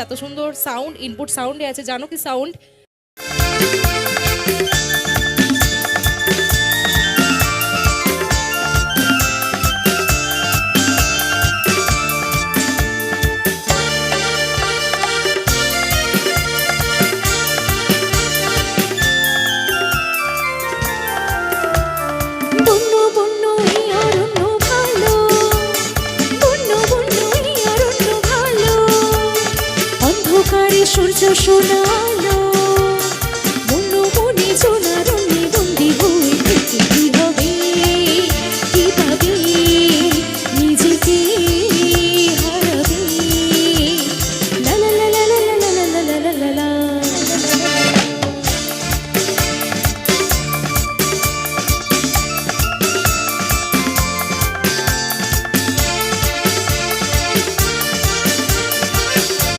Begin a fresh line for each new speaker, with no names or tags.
এত সুন্দর sound input সাউন্ডে আছে, জানো কি সাউন্ড?
সূর্য শোনালো